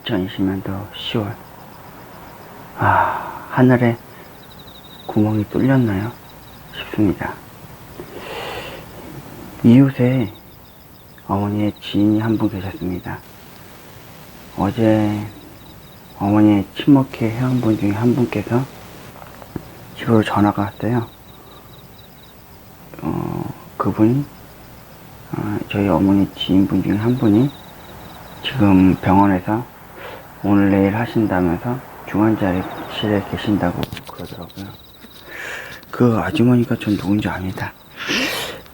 2020년도 10월. 하늘에 구멍이 뚫렸나요? 싶습니다. 이웃에 어머니의 지인이 한 분 계셨습니다. 어제 어머니의 친목회 회원분 중에 한 분께서 집으로 전화가 왔어요. 그분이 저희 어머니 지인분 중에 한 분이 지금 병원에서 오늘 내일 하신다면서 중환자실에 계신다고 그러더라고요. 그 아주머니가 전 누군지 압니다.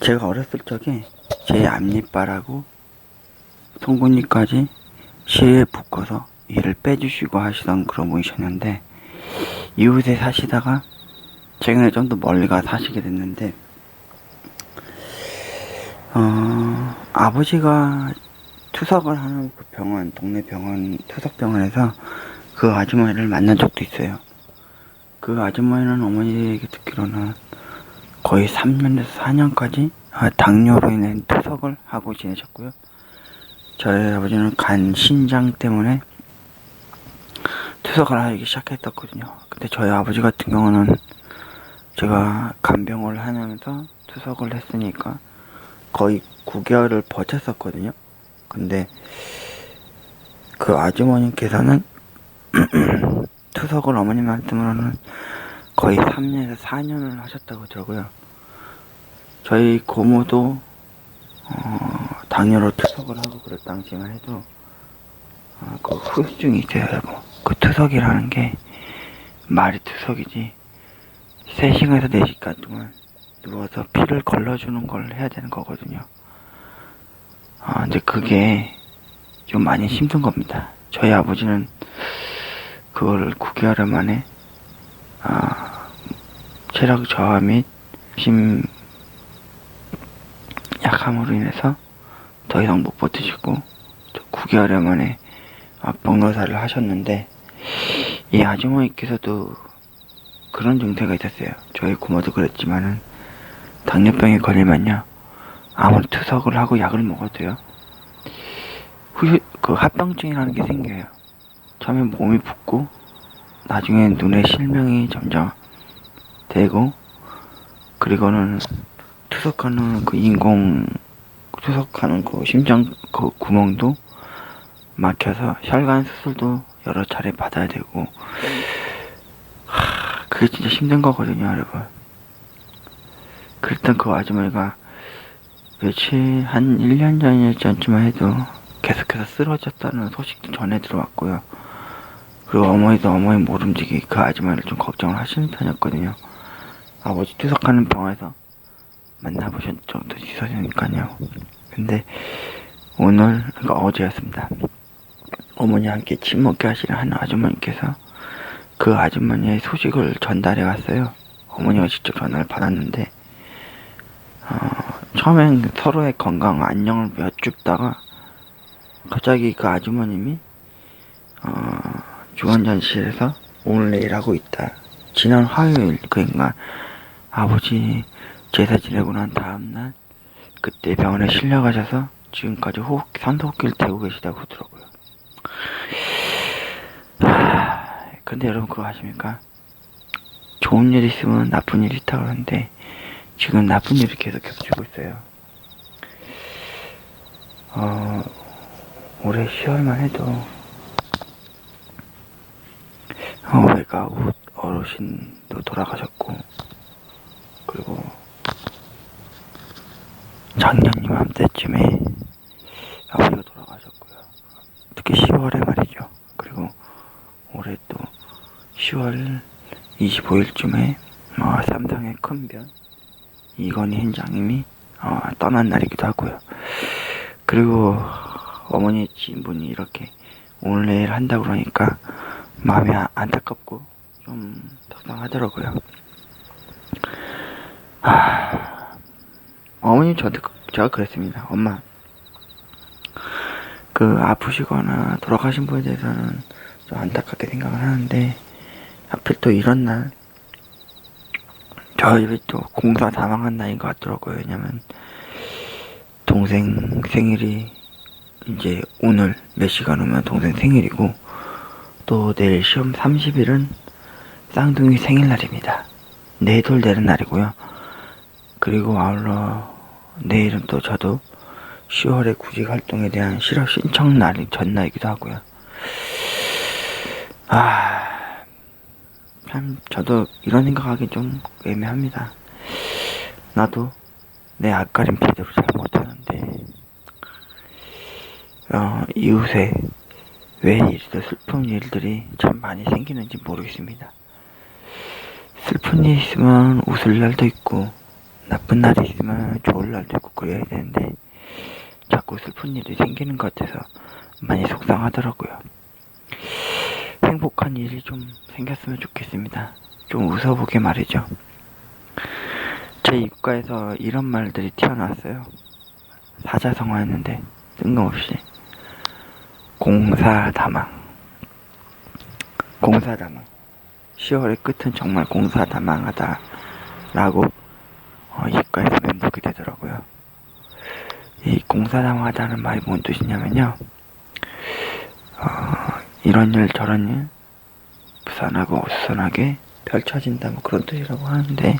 제가 어렸을 적에 제 앞니바라고 송곳니까지 실에 묶어서 이를 빼주시고 하시던 그런 분이셨는데, 이웃에 사시다가 최근에 좀 더 멀리 가 사시게 됐는데, 아버지가 투석을 하는 그 병원, 동네 병원, 투석병원에서 그 아주머니를 만난 적도 있어요. 그 아주머니는 어머니에게 듣기로는 거의 3년에서 4년까지 당뇨로 인해 투석을 하고 지내셨고요. 저희 아버지는 간 신장 때문에 투석을 하기 시작했었거든요. 근데 저희 아버지 같은 경우는 제가 간병을 하면서 투석을 했으니까 거의 9개월을 버텼었거든요. 근데 그 아주머니께서는 투석을 어머님 말씀으로는 거의 3년에서 4년을 하셨다고 하더라고요. 저희 고모도 당뇨로 투석을 하고 그럴 당시만 해도 그 후유증이 있어요, 여러분. 그 투석이라는 게 말이 투석이지 3시간에서 4시간 동안 누워서 피를 걸러주는 걸 해야 되는 거거든요. 근데 그게 좀 많이 힘든 겁니다. 저희 아버지는 그거를 9개월 만에 체력 저하 및 심 약함으로 인해서 더 이상 못 버티시고 9개월 만에 병로사를 하셨는데, 이 아주머니께서도 그런 증세가 있었어요. 저희 고모도 그랬지만은 당뇨병에 걸리면요, 아무리 투석을 하고 약을 먹어도요, 그 합병증이라는 게 생겨요. 처음에 몸이 붓고 나중에 눈에 실명이 점점 되고, 그리고는 투석하는 그 투석하는 그 심장 그 구멍도 막혀서 혈관 수술도 여러 차례 받아야 되고, 그게 진짜 힘든 거거든요, 여러분. 그랬던 그 아주머니가 한 1년 전쯤만 해도 계속해서 쓰러졌다는 소식도 전해 들어왔고요. 그리고 어머니도 어머니 모름지기 그 아주머니를 좀 걱정을 하시는 편이었거든요. 아버지 투석하는 병원에서 만나보신 적도 있으니까요. 근데 오늘, 그러니까 어제였습니다. 어머니와 함께 침 먹게 하시는 한 아주머니께서 그 아주머니의 소식을 전달해 왔어요. 어머니가 직접 전화를 받았는데, 처음엔 서로의 건강 안녕을 여쭙다가 갑자기 그 아주머님이 중환자실에서 오늘 내일 하고 있다. 지난 화요일, 그러니까 아버지 제사 지내고 난 다음날 그때 병원에 실려가셔서 지금까지 산소호흡기를 대고 계시다고 하더라고요. 근데 여러분 그거 아십니까? 좋은 일 있으면 나쁜 일이 있다고 하는데 지금 나쁜 일이 계속 겹치고 있어요. 올해 10월만 해도 외가웃 어르신도 돌아가셨고, 그리고 작년 이맘때쯤에 아버지가 돌아가셨고요. 특히 10월에 말이죠. 그리고 올해 또 10월 25일쯤에 삼성의 큰변 이건희 현장님이 떠난 날이기도 하고요. 그리고 어머니 지인분이 이렇게 오늘 내일 한다고 그러니까 마음이 안타깝고 좀 속상하더라고요. 어머니 제가 그랬습니다. 엄마, 그 아프시거나 돌아가신 분에 대해서는 좀 안타깝게 생각을 하는데 하필 또 이런 날 저희 또 공사 다 망한 날인 것 같더라고요. 왜냐면 동생 생일이 이제 오늘 몇 시간 후면 동생 생일이고, 또 내일 시험 30일은 쌍둥이 생일날입니다. 내돌 되는 날이고요. 그리고 아울러 내일은 또 저도 10월에 구직 활동에 대한 실업 신청 날이 전날이기도 하고요. 참 저도 이런 생각하기 좀 애매합니다. 나도 내 앞가림 제대로 잘 못하는데 이웃에 왜 이리도 슬픈 일들이 참 많이 생기는지 모르겠습니다. 슬픈 일 있으면 웃을 날도 있고 나쁜 날이 있으면 좋을 날도 있고 그래야 되는데 자꾸 슬픈 일이 생기는 것 같아서 많이 속상하더라고요. 행복한 일이 좀 생겼으면 좋겠습니다. 좀 웃어보게 말이죠. 제 입가에서 이런 말들이 튀어나왔어요. 사자성어였는데 뜬금없이 공사다망. 10월의 끝은 정말 공사다망하다 라고 입가에서 멘붕이 되더라고요. 이 공사다망하다는 말이 뭔 뜻이냐면요, 이런 일 저런 일 부산하고 어수선하게 펼쳐진다 뭐 그런 뜻이라고 하는데,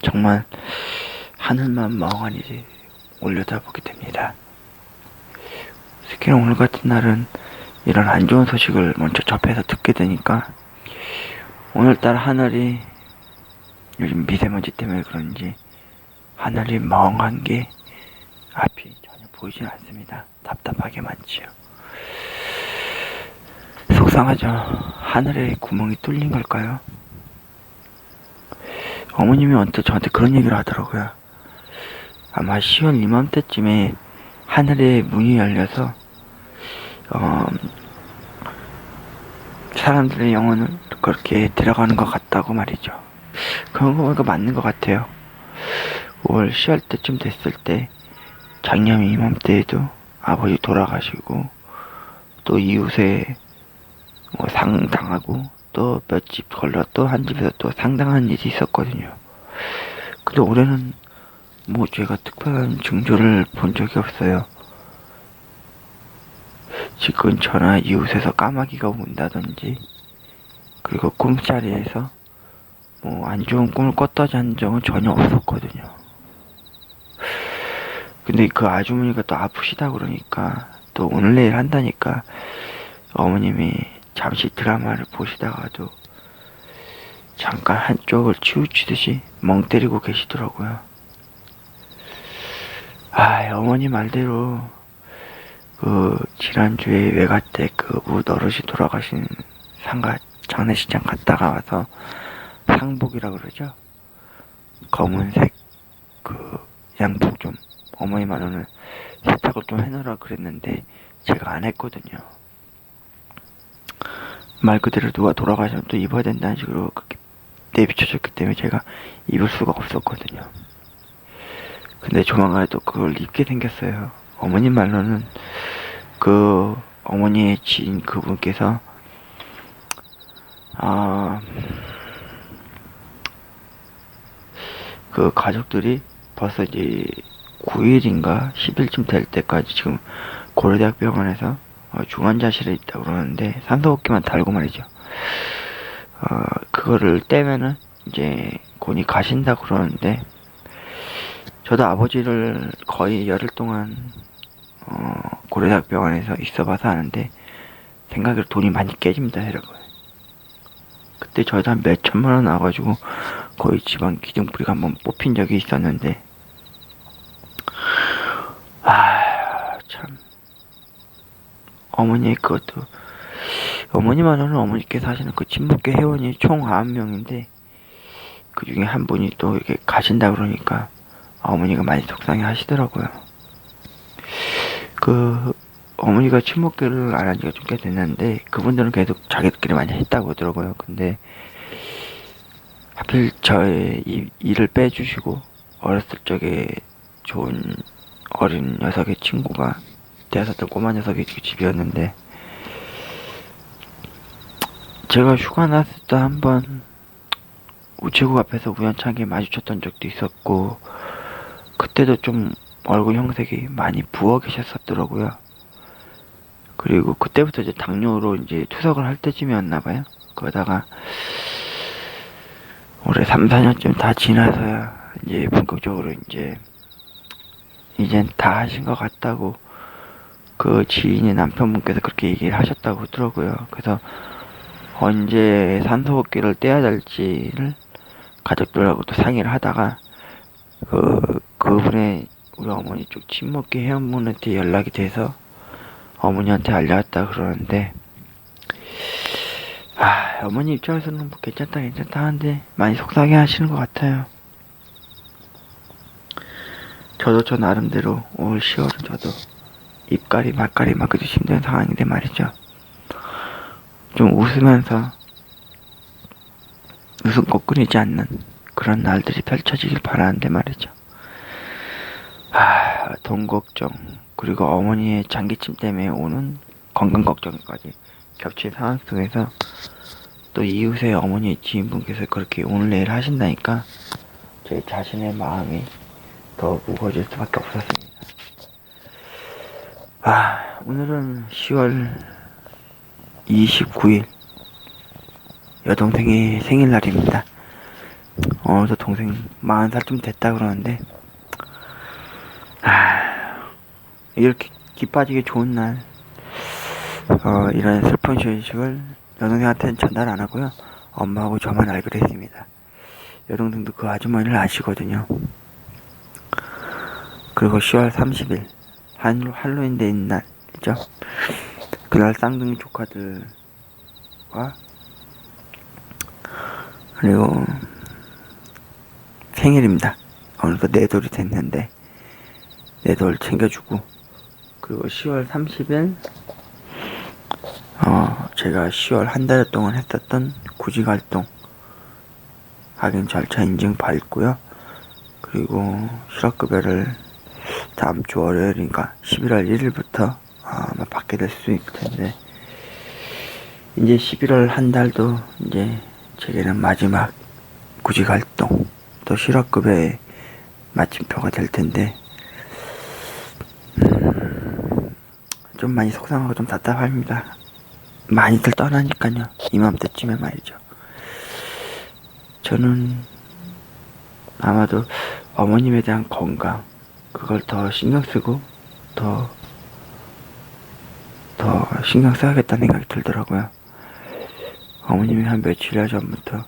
정말 하늘만 멍하니 올려다보게 됩니다. 특히 오늘 같은 날은 이런 안 좋은 소식을 먼저 접해서 듣게 되니까 오늘따라 하늘이 요즘 미세먼지 때문에 그런지 하늘이 멍한 게 앞이 전혀 보이진 않습니다. 답답하게 많지요. 속상하죠. 하늘에 구멍이 뚫린 걸까요? 어머님이 언뜻 저한테 그런 얘기를 하더라고요. 아마 10월 이맘때쯤에 하늘에 문이 열려서 사람들의 영혼을 그렇게 들어가는 것 같다고 말이죠. 그런 거 보니까 맞는 것 같아요. 5월 10월 때쯤 됐을 때 작년 이맘때에도 아버지 돌아가시고 또 이웃에 상 당하고 또 몇 집 걸려 또 한 집에서 또 상당한 일이 있었거든요. 근데 올해는 뭐 제가 특별한 징조를 본 적이 없어요. 집 근처나 이웃에서 까마귀가 운다든지, 그리고 꿈자리에서 뭐 안 좋은 꿈을 꿨다지 한 적은 전혀 없었거든요. 근데 그 아주머니가 또 아프시다 그러니까 또 오늘 내일 한다니까 어머님이 잠시 드라마를 보시다가도 잠깐 한쪽을 치우치듯이 멍 때리고 계시더라고요. 어머니 말대로 지난주에 외가 때 무 어르신 돌아가신 상가 장례식장 갔다가 와서 상복이라 그러죠. 검은색 양복 좀 어머니 말로는 세탁을 좀 해놓으라 그랬는데 제가 안 했거든요. 말 그대로 누가 돌아가시면 또 입어야 된다는 식으로 그렇게 내비쳐졌기 때문에 제가 입을 수가 없었거든요. 근데 조만간에 또 그걸 입게 생겼어요. 어머님 말로는 어머니의 지인 그분께서 가족들이 벌써 이제 9일인가 10일쯤 될 때까지 지금 고려대학 병원에서 중환자실에 있다고 그러는데 산소호흡기만 달고 말이죠. 그거를 떼면은 이제 곤히 가신다고 그러는데, 저도 아버지를 거의 열흘 동안 고려대학 병원에서 있어봐서 아는데 생각으로 돈이 많이 깨집니다, 여러분. 그때 저도 한 몇 천만 원 나와가지고 거의 집안 기둥뿌리가 한번 뽑힌 적이 있었는데, 참 어머니의 그것도, 어머니만으로는 어머니께서 하시는 그 친목계 회원이 총 9명인데 그 중에 한 분이 또 이렇게 가신다 그러니까 어머니가 많이 속상해 하시더라고요. 어머니가 친목계를 안 한 지가 좀 꽤 됐는데 그분들은 계속 자기들끼리 많이 했다고 하더라고요. 근데 하필 저의 일을 빼주시고 어렸을 적에 좋은 어린 녀석의 친구가 대학생 꼬마 녀석이 집이었는데, 제가 휴가 났을 때 한번 우체국 앞에서 우연찮게 마주쳤던 적도 있었고, 그때도 좀 얼굴 형색이 많이 부어 계셨었더라고요. 그리고 그때부터 이제 당뇨로 이제 투석을 할 때쯤이었나봐요. 그러다가 올해 3, 4년쯤 다 지나서야 이제 본격적으로 이젠 다 하신 것 같다고 그 지인의 남편분께서 그렇게 얘기를 하셨다고 하더라고요. 그래서 언제 산소호흡기를 떼야 될지를 가족들하고 또 상의를 하다가 그분의 우리 어머니 쪽 친목계 회원분한테 연락이 돼서 어머니한테 알려왔다 그러는데, 어머니 입장에서는 뭐 괜찮다 하는데 많이 속상해 하시는 것 같아요. 저도 저 나름대로 올 10월은 저도 입가리 맛가리 맡기도 힘든 상황인데 말이죠. 좀 웃으면서 웃음꽃 끊이지 않는 그런 날들이 펼쳐지길 바라는데 말이죠. 돈 걱정, 그리고 어머니의 장기침 때문에 오는 건강 걱정까지 겹친 상황 속에서 또 이웃의 어머니의 지인분께서 그렇게 오늘 내일 하신다니까 제 자신의 마음이 더 무거워질 수밖에 없었습니다. 오늘은 10월 29일 여동생의 생일날입니다. 저 동생 40살쯤 됐다 그러는데, 이렇게 기빠지게 좋은 날, 이런 슬픈 소식을 여동생한테는 전달 안 하고요. 엄마하고 저만 알기로 했습니다. 여동생도 그 아주머니를 아시거든요. 그리고 10월 30일, 할로윈 데이인 날이죠. 그날 쌍둥이 조카들과, 그리고 생일입니다. 어느덧 4돌이 됐는데, 4돌 챙겨주고, 그리고 10월 30일, 제가 10월 한 달 동안 했었던 구직활동 확인 절차 인증 받고요. 그리고 실업급여를 다음 주 월요일이니까 11월 1일부터 아마 받게 될 수 있을 텐데, 이제 11월 한 달도 이제 제게는 마지막 구직활동 또 실업급여의 마침표가 될 텐데, 좀 많이 속상하고 좀 답답합니다. 많이들 떠나니까요. 이맘때쯤에 말이죠. 저는 아마도 어머님에 대한 건강, 그걸 더 신경 쓰고 더 신경 써야겠다는 생각이 들더라고요. 어머님이 한 며칠 전부터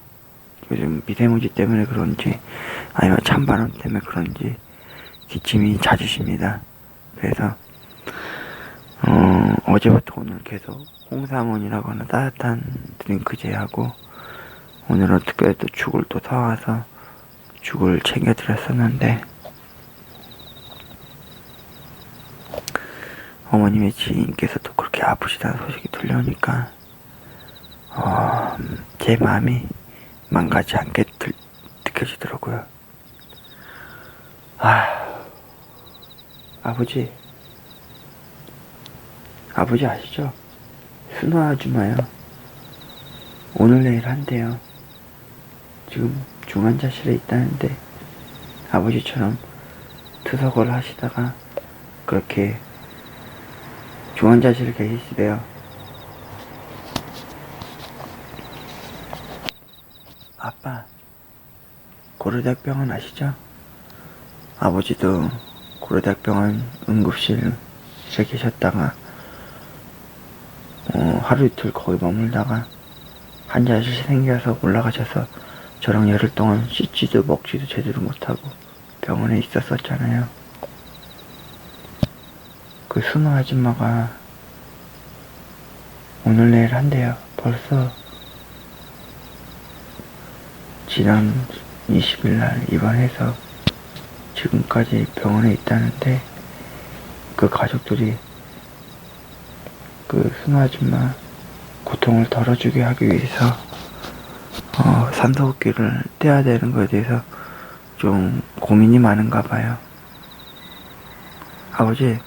요즘 미세먼지 때문에 그런지 아니면 찬바람 때문에 그런지 기침이 잦으십니다. 그래서 어제부터 오늘 계속 홍삼원이라고 하는 따뜻한 드링크제하고, 오늘은 특별히 또 죽을 또 사와서 죽을 챙겨드렸었는데, 어머님의 지인께서도 그렇게 아프시다는 소식이 들려오니까 제 마음이 망가지 않게 느껴지더라고요. 아버지 아시죠? 순호 아줌마요. 오늘 내일 한대요. 지금 중환자실에 있다는데, 아버지처럼 투석을 하시다가 그렇게 중환자실에 계시대요. 아빠, 고려대학병원 아시죠? 아버지도 고려대학병원 응급실에 계셨다가 하루 이틀 거기 머물다가 환자실이 생겨서 올라가셔서 저랑 열흘 동안 씻지도 먹지도 제대로 못하고 병원에 있었었잖아요. 그 순호 아줌마가 오늘 내일 한대요. 벌써 지난 20일날 입원해서 지금까지 병원에 있다는데, 그 가족들이 그 순호 아줌마 고통을 덜어주게 하기 위해서 산소호흡기를 떼야 되는 거에 대해서 좀 고민이 많은가 봐요. 아버지,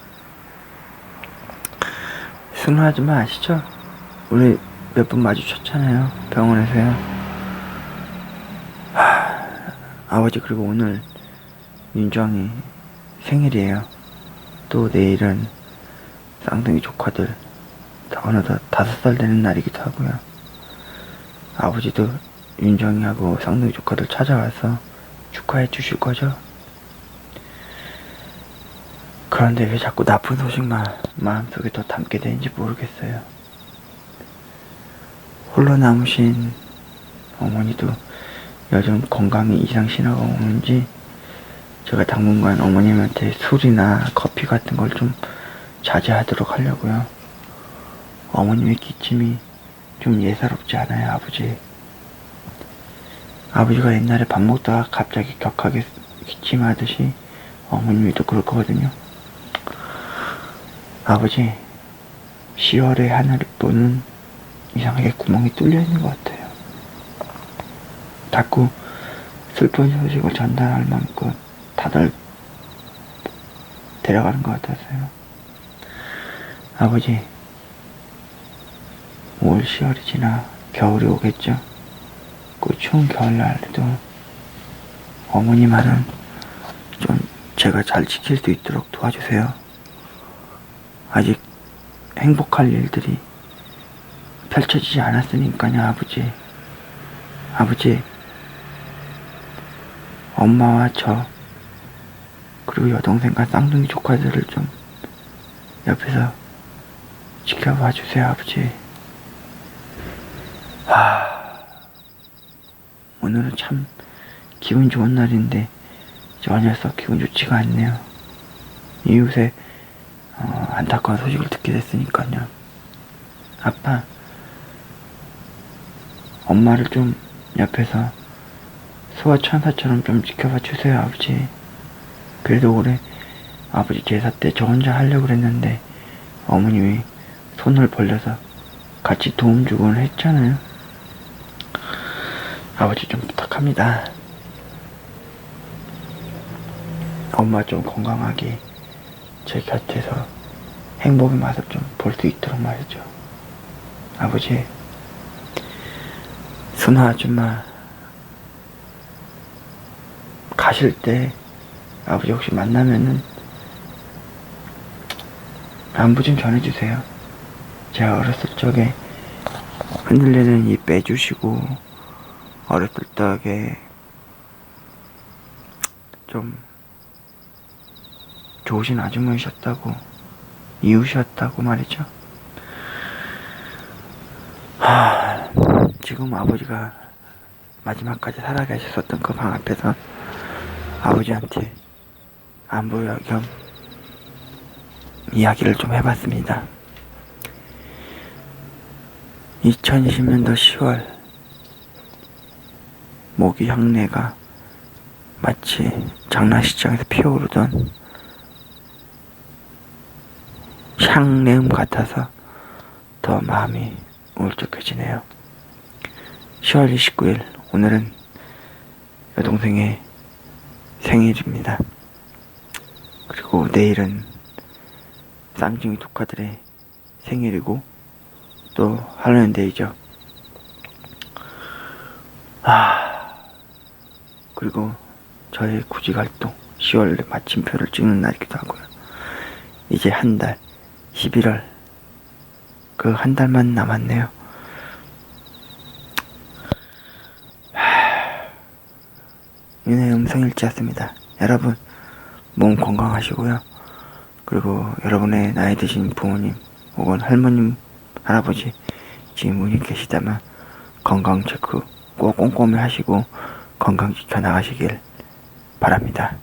순호 아줌마 아시죠? 우리 몇 번 마주쳤잖아요, 병원에서요. 아버지, 그리고 오늘 윤정이 생일이에요. 또 내일은 쌍둥이 조카들 어느덧 5살 되는 날이기도 하고요. 아버지도 윤정이하고 쌍둥이 조카들 찾아와서 축하해 주실 거죠? 그런데 왜 자꾸 나쁜 소식만 마음속에 더 담게 되는지 모르겠어요. 홀로 남으신 어머니도 요즘 건강이 이상 신호가 오는지 제가 당분간 어머님한테 술이나 커피 같은 걸 좀 자제하도록 하려고요. 어머님의 기침이 좀 예사롭지 않아요, 아버지. 아버지가 옛날에 밥 먹다가 갑자기 격하게 기침하듯이 어머님이 또 그럴 거거든요. 아버지, 10월의 하늘을 보는 이상하게 구멍이 뚫려 있는 것 같아요. 자꾸 슬픈 소식을 전달할 만큼 다들 데려가는 것 같아서요. 아버지, 5월 10월이 지나 겨울이 오겠죠? 그 추운 겨울날에도 어머니만은 좀 제가 잘 지킬 수 있도록 도와주세요. 아직 행복할 일들이 펼쳐지지 않았으니까요, 아버지. 아버지, 엄마와 저 그리고 여동생과 쌍둥이 조카들을 좀 옆에서 지켜봐 주세요, 아버지. 오늘은 참 기분 좋은 날인데 저 녀석 기분 좋지가 않네요. 이웃에 안타까운 소식을 듣게 됐으니까요. 아빠, 엄마를 좀 옆에서 소아천사처럼 좀 지켜봐 주세요, 아버지. 그래도 올해 아버지 제사 때 저 혼자 하려고 그랬는데 어머님이 손을 벌려서 같이 도움 주곤 했잖아요. 아버지 좀 부탁합니다. 엄마 좀 건강하게 제 곁에서 행복의 맛을 좀 볼 수 있도록 말이죠. 아버지, 순아 아줌마 가실 때 아버지 혹시 만나면은 안부 좀 전해주세요. 제가 어렸을 적에 흔들리는 이 빼주시고 어렸을 적에 좀 좋으신 아주머니셨다고, 이웃이었다고 말이죠. 지금 아버지가 마지막까지 살아계셨었던 그 방 앞에서 아버지한테 안부 겸 이야기를 좀 해봤습니다. 2020년도 10월 모기 향내가 마치 장난시장에서 피어오르던 향내음 같아서 더 마음이 울적해지네요. 10월 29일 오늘은 여동생의 생일입니다. 그리고 내일은 쌍둥이 조카들의 생일이고 또 할로윈데이죠. 그리고 저의 구직활동 10월 마침표를 찍는 날이기도 하고요. 이제 한 달, 11월 그 한 달만 남았네요. 윤의 음성일지였습니다. 여러분 몸 건강하시고요. 그리고 여러분의 나이 드신 부모님 혹은 할머님, 할아버지 지금 분이 계시다면 건강 체크 꼭 꼼꼼히 하시고 건강 지켜 나가시길 바랍니다.